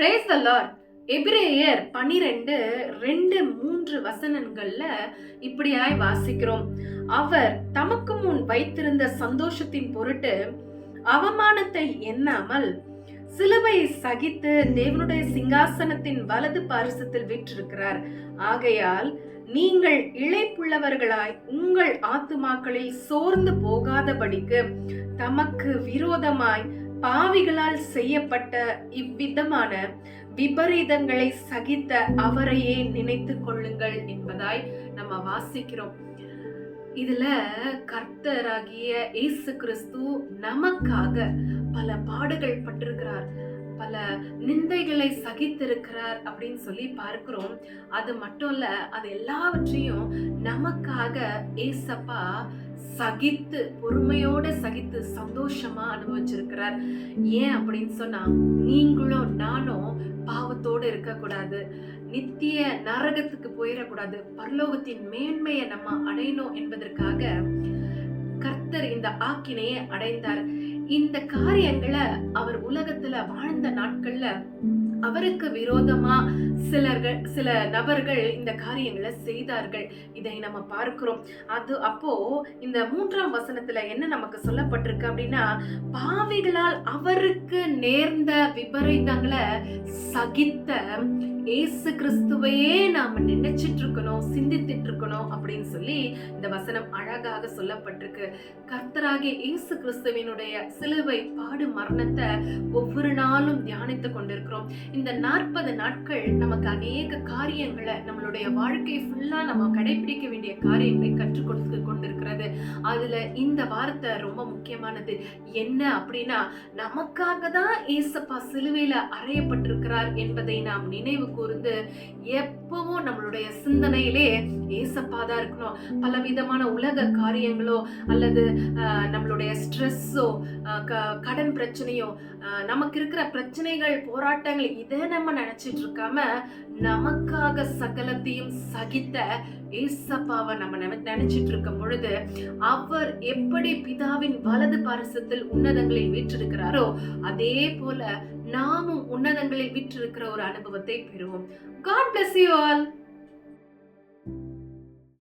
Praise the Lord. எபிரேயர் 12:2-3 வசனங்கள்ல இப்படியாய் வாசிக்கிறோம். அவர் தமக்கு முன் வைத்திருந்த சந்தோஷத்தின் பொருட்டு அவமானத்தை எண்ணாமல் சிலுவை சகித்து தேவனுடைய சிங்காசனத்தின் வலது பாரிசத்தில் வீற்றிருக்கிறார். ஆகையால் நீங்கள் இளைப்புள்ளவர்களாய் உங்கள் ஆத்துமாக்களில் சோர்ந்து போகாதபடிக்கு தமக்கு விரோதமாய் பாவிகளால் செய்யப்பட்ட இவ்விதமான விபரீதங்களை சகித்த அவரையே நினைத்து கொள்ளுங்கள் என்பதாய் நம்ம வாசிக்கிறோம். இதுல கர்த்தராகிய இயேசு கிறிஸ்து நமக்காக பல பாடுகள் பட்டிருக்கிறார், பல நிந்தைகளை சகித்திருக்கிறார் அப்படின்னு சொல்லி பார்க்கிறோம். அது மட்டும் இல்ல, அது எல்லாவற்றையும் நமக்காக ஏசப்பா சகித்து, பொறுமையோட சகித்து சந்தோஷமா அனுபவிச்சிருக்கிறார். ஏன் அப்படின்னு சொன்னா, நீங்களும் நானும் பாவத்தோடு இருக்கக்கூடாது, நித்திய நரகத்துக்கு போயிடக்கூடாது, பரலோகத்தின் மேன்மையை நம்ம அடையணும் என்பதற்காக கர்த்தர் இந்த ஆக்கினையை அடைந்தார். இந்த காரியங்களை அவர் உலகத்துல வாழ்ந்த நாட்கள்ல அவருக்கு விரோதமா சில நபர்கள் இந்த காரியங்களை செய்தார்கள். இதை நம்ம பார்க்கிறோம். அப்போ இந்த 3ஆம் வசனத்துல என்ன நமக்கு சொல்லப்பட்டிருக்கு அப்படின்னா, பாவிகளால் அவருக்கு நேர்ந்த விபரீதங்களை சகித்த இயேசு கிறிஸ்துவையே நாம நினைச்சிட்டு இருக்கணும், சிந்தித்துட்டு இருக்கணும் அப்படின்னு சொல்லி இந்த வசனம் அழகாக சொல்லப்பட்டிருக்கு. கர்த்தராகிய இயேசு கிறிஸ்துவினுடைய சிலுவை பாடு மரணத்தை ஒவ்வொரு நாளும் தியானித்து கொண்டிருக்கிறோம். இந்த 40 நாட்கள் நமக்கு அநேக காரியங்களை, நம்மளுடைய வாழ்க்கை ஃபுல்லா நம்ம கடைபிடிக்க வேண்டிய காரியங்களை கற்றுக் கொடுத்து கொண்டிருக்கிறது. அதுல இந்த வார்த்தை ரொம்ப முக்கியமானது. என்ன அப்படின்னா, நமக்காக தான் ஏசப்பா சிலுவையில அறையப்பட்டிருக்கிறார் என்பதை நாம் நினைவு கூர்ந்து எப்பவும் நம்மளுடைய சிந்தனையிலே ஏசப்பா தான் இருக்கணும். பல விதமான உலக காரியங்களோ அல்லது நம்மளுடைய ஸ்ட்ரெஸ்ஸோ, கடன் பிரச்சனையோ, நமக்கு இருக்கிற பிரச்சனைகள், போராட்டங்கள், இதை நம்ம நினைச்சிட்டு இருக்காம நமக்காக சகலத்தையும் சகித்த ஏசப்பாவை நம்ம நினைச்சிட்டு இருக்கும் பொழுது, அவர் எப்படி பிதாவின் வலது பாரிசத்தில் உன்னதங்களில் வீற்றிருக்கிறாரோ அதே போல நாமும் உன்னதங்களில் வீற்றிருக்கிற ஒரு அனுபவத்தை பெறுவோம். God bless you all.